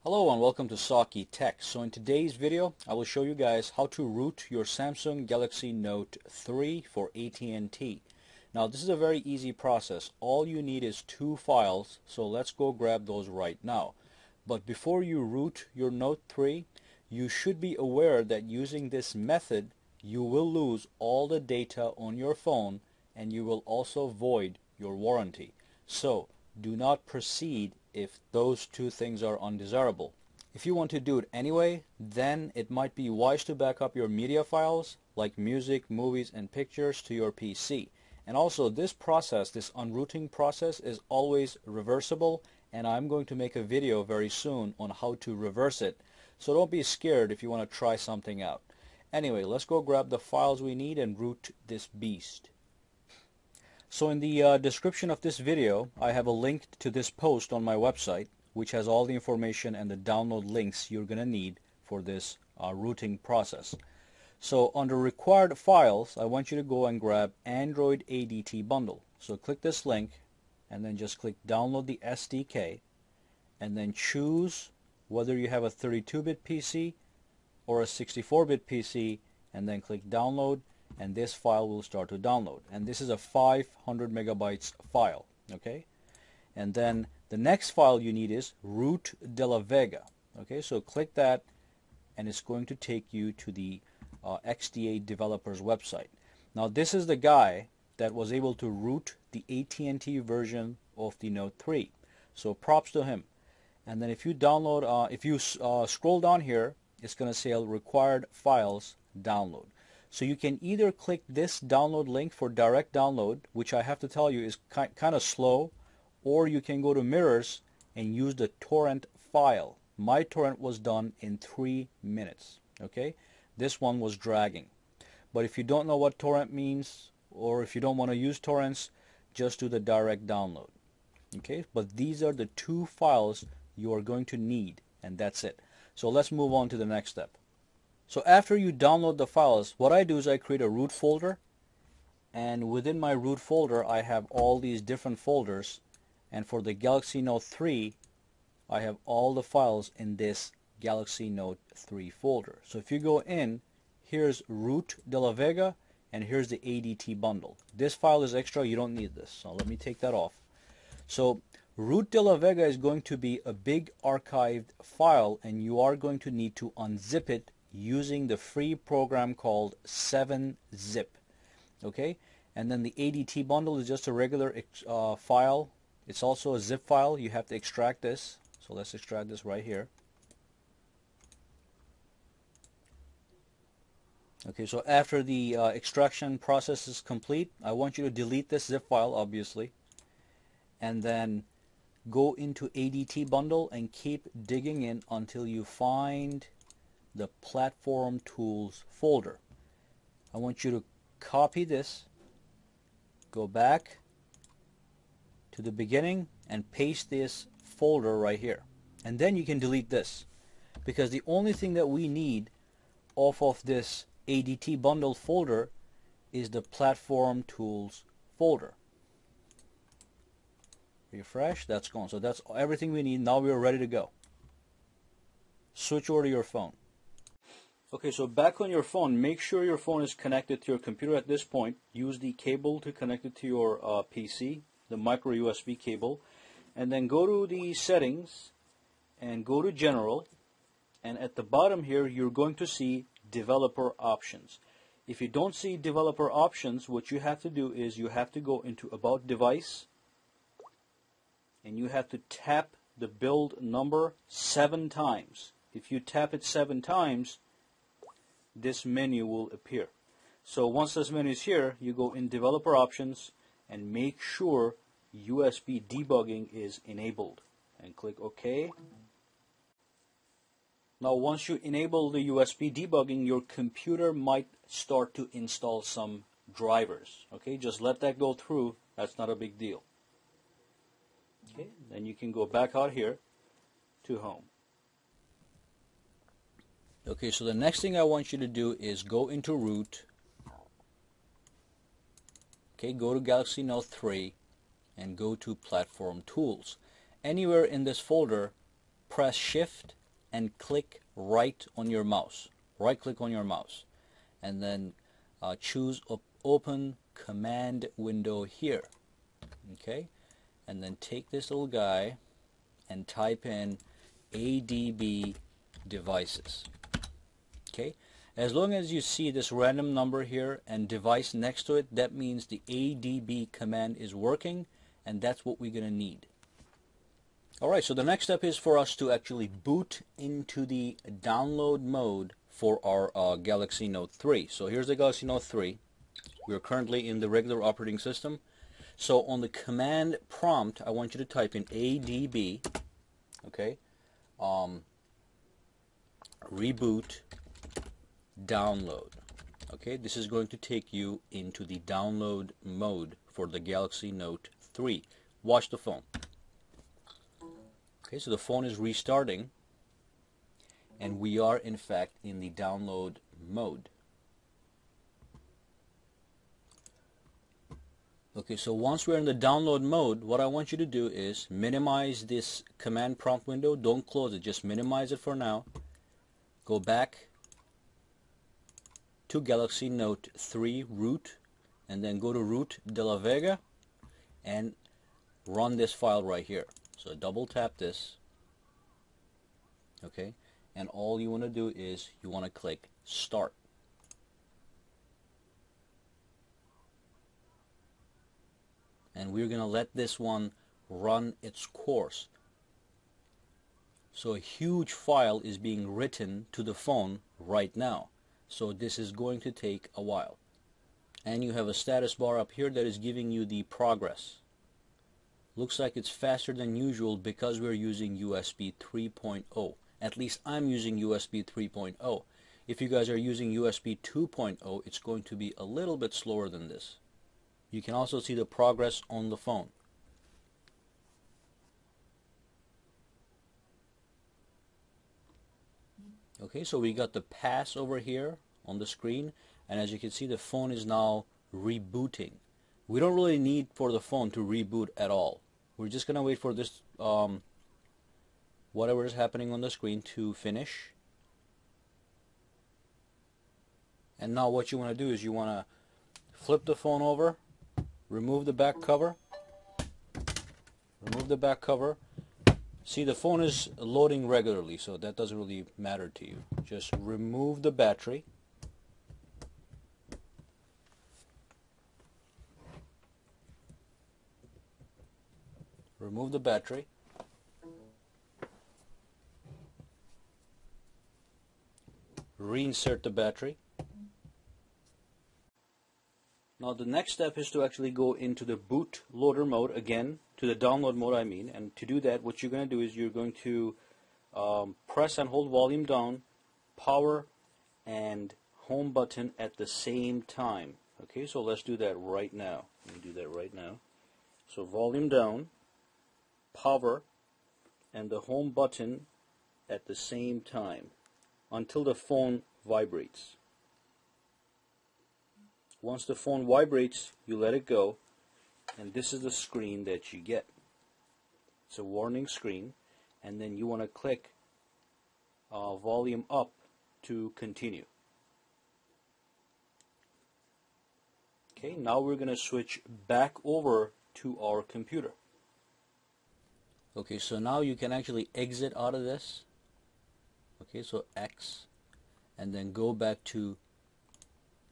Hello and welcome to Saki Tech. So in today's video I will show you guys how to root your Samsung Galaxy Note 3 for AT&T. Now this is a very easy process. All you need is two files, so let's go grab those right now. But before you root your Note 3, you should be aware that using this method you will lose all the data on your phone and you will also void your warranty. So do not proceed if those two things are undesirable. If you want to do it anyway, then it might be wise to back up your media files like music, movies, and pictures to your PC. And also this process, this unrooting process, is always reversible, and I'm going to make a video very soon on how to reverse it. So don't be scared if you want to try something out. Anyway, let's go grab the files we need and root this beast. So in the description of this video, I have a link to this post on my website, which has all the information and the download links you're going to need for this rooting process. So under required files, I want you to go and grab Android ADT bundle. So click this link and then just click download the SDK and then choose whether you have a 32-bit PC or a 64-bit PC and then click download, and this file will start to download. And this is a 500 megabytes file, okay? And then the next file you need is root de la Vega, okay? So click that and it's going to take you to the XDA developer's website. Now this is the guy that was able to root the AT&T version of the Note 3. So props to him. And then if you download, if you scroll down here, it's going to say required files download. So you can either click this download link for direct download, which I have to tell you is kind of slow, or you can go to mirrors and use the torrent file. My torrent was done in 3 minutes, okay? This one was dragging. But if you don't know what torrent means, or if you don't want to use torrents, just do the direct download, okay? But these are the two files you are going to need, and that's it. So let's move on to the next step. So after you download the files, what I do is I create a root folder, and within my root folder I have all these different folders, and for the Galaxy Note 3 I have all the files in this Galaxy Note 3 folder. So if you go in, here's root de la Vega and here's the ADT bundle. This file is extra, you don't need this, so let me take that off. So root de la Vega is going to be a big archived file, and you are going to need to unzip it using the free program called 7-Zip, okay? And then the ADT bundle is just a regular file. It's also a zip file. You have to extract this. So let's extract this right here. Okay, so after the extraction process is complete, I want you to delete this zip file, obviously, and then go into ADT bundle and keep digging in until you find the platform tools folder. I want you to copy this, go back to the beginning and paste this folder right here, and then you can delete this, because the only thing that we need off of this ADT bundle folder is the platform tools folder. Refresh, that's gone. So that's everything we need. Now we're ready to go. Switch over to your phone. Okay, so back on your phone, make sure your phone is connected to your computer at this point. Use the cable to connect it to your PC, the micro USB cable, and then go to the settings and go to general, and at the bottom here you're going to see developer options. If you don't see developer options, what you have to do is you have to go into about device and you have to tap the build number 7 times. If you tap it 7 times, this menu will appear. So once this menu is here, you go in developer options and make sure USB debugging is enabled and click OK. Now once you enable the USB debugging, your computer might start to install some drivers. Okay, just let that go through. That's not a big deal. Okay, then you can go back out here to home. Okay, so the next thing I want you to do is go into root. Okay, go to Galaxy Note 3 and go to platform tools. Anywhere in this folder, press shift and click right on your mouse. Right click on your mouse. And then choose open command window here. Okay? And then take this little guy and type in ADB devices. Okay? As long as you see this random number here and device next to it, that means the ADB command is working, and that's what we're going to need. Alright, so the next step is for us to actually boot into the download mode for our Galaxy Note 3. So here's the Galaxy Note 3. We're currently in the regular operating system. So on the command prompt, I want you to type in ADB, okay, reboot download. Okay, this is going to take you into the download mode for the Galaxy Note 3. Watch the phone. Okay, so the phone is restarting, and we are in fact in the download mode. Okay, so once we're in the download mode, what I want you to do is minimize this command prompt window. Don't close it, just minimize it for now. Go back to Galaxy Note 3 root, and then go to root de la Vega and run this file right here. So double tap this, okay, and all you want to do is you want to click start. And we're going to let this one run its course. So a huge file is being written to the phone right now. So this is going to take a while. And you have a status bar up here that is giving you the progress. Looks like it's faster than usual because we're using USB 3.0. At least I'm using USB 3.0. If you guys are using USB 2.0, it's going to be a little bit slower than this. You can also see the progress on the phone. Okay, so we got the pass over here on the screen, and as you can see, the phone is now rebooting. We don't really need for the phone to reboot at all. We're just going to wait for this whatever is happening on the screen to finish. And now what you want to do is you want to flip the phone over, remove the back cover, See, the phone is loading regularly, so that doesn't really matter to you. Just remove the battery. Remove the battery. Reinsert the battery. Now the next step is to actually go into the bootloader mode again, to the download mode I mean, and to do that what you're going to do is you're going to press and hold volume down, power and home button at the same time. Okay, so let's do that right now. Let me do that right now. So volume down, power and the home button at the same time until the phone vibrates. Once the phone vibrates, you let it go, and this is the screen that you get. It's a warning screen, and then you want to click volume up to continue. Okay, now we're going to switch back over to our computer. Okay, so now you can actually exit out of this. Okay, so X, and then go back to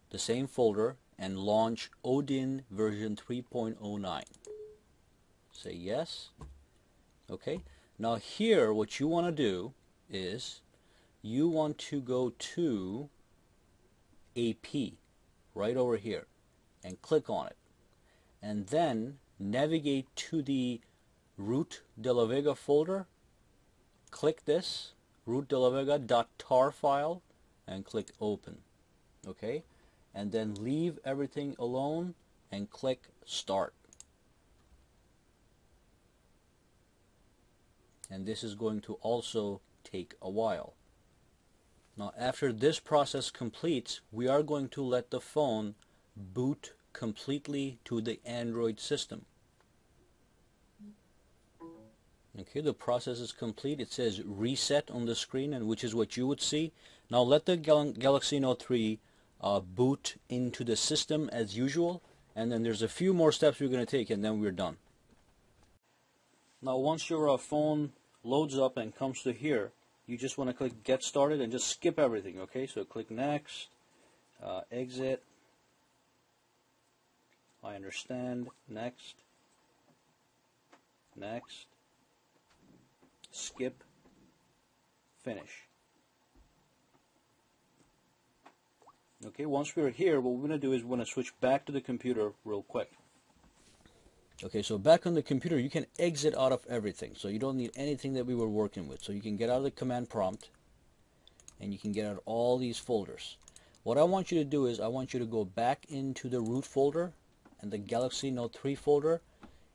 the same folder and launch Odin version 3.09. Say yes. Okay, now here what you want to do is you want to go to AP right over here and click on it, and then navigate to the root de la Vega folder. Click this root de la Vega.tar file and click open. Okay, and then leave everything alone and click start. And this is going to also take a while. Now after this process completes, we are going to let the phone boot completely to the Android system. Okay, the process is complete. It says reset on the screen, and which is what you would see. Now let the Galaxy Note 3 boot into the system as usual, and then there's a few more steps we're going to take, and then we're done. Now once your phone loads up and comes to here, you just want to click Get Started and just skip everything, okay? So click Next, Exit, I understand, Next, Next, Skip, Finish. Okay, once we're here, what we're going to do is we're going to switch back to the computer real quick. Okay, so back on the computer, you can exit out of everything. So you don't need anything that we were working with. So you can get out of the command prompt, and you can get out all these folders. What I want you to do is I want you to go back into the root folder and the Galaxy Note 3 folder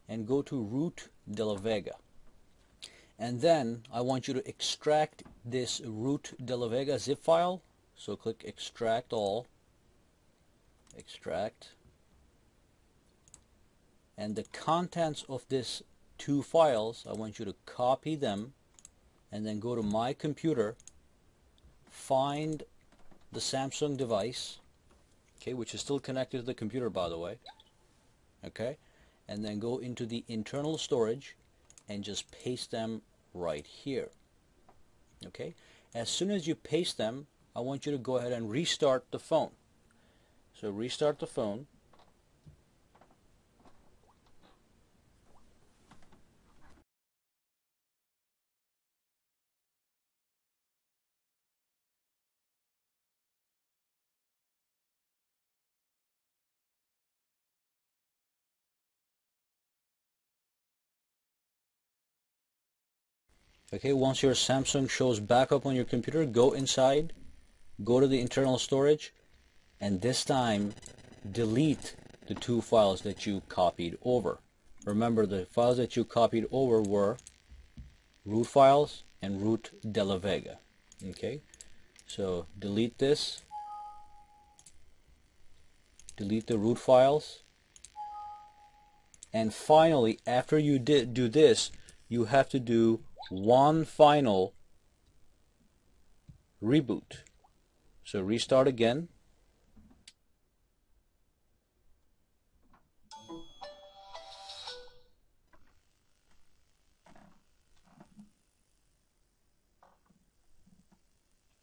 and go to root de la Vega. And then I want you to extract this root de la Vega zip file. So click Extract All, Extract. And the contents of these two files, I want you to copy them and then go to My Computer, find the Samsung device, okay, which is still connected to the computer, by the way, okay, and then go into the internal storage and just paste them right here, okay. As soon as you paste them, I want you to go ahead and restart the phone. So restart the phone. Okay, once your Samsung shows back up on your computer, go inside, go to the internal storage, and this time delete the two files that you copied over. Remember, the files that you copied over were root files and root de la Vega. Okay, so delete this, delete the root files, and finally, after you do this, you have to do one final reboot. So restart again.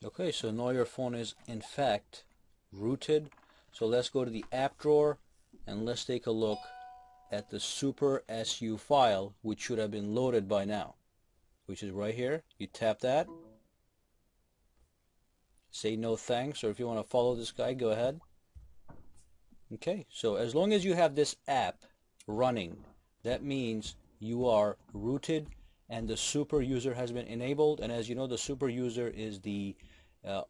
Okay, so now your phone is in fact rooted. So let's go to the app drawer and let's take a look at the Super SU file, which should have been loaded by now, which is right here. You tap that, say no thanks, or if you want to follow this guy, go ahead. Okay, so as long as you have this app running, that means you are rooted and the super user has been enabled. And as you know, the super user is the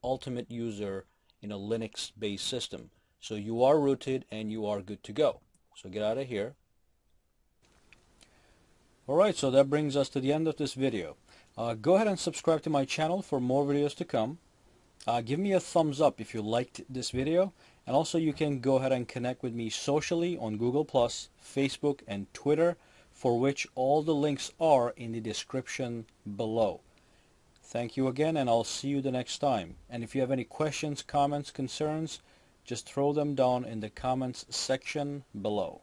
ultimate user in a Linux based system. So you are rooted and you are good to go. So get out of here. Alright, so that brings us to the end of this video. Go ahead and subscribe to my channel for more videos to come. Give me a thumbs up if you liked this video, and also you can go ahead and connect with me socially on Google+, Facebook, and Twitter, for which all the links are in the description below. Thank you again, and I'll see you the next time. And if you have any questions, comments, concerns, just throw them down in the comments section below.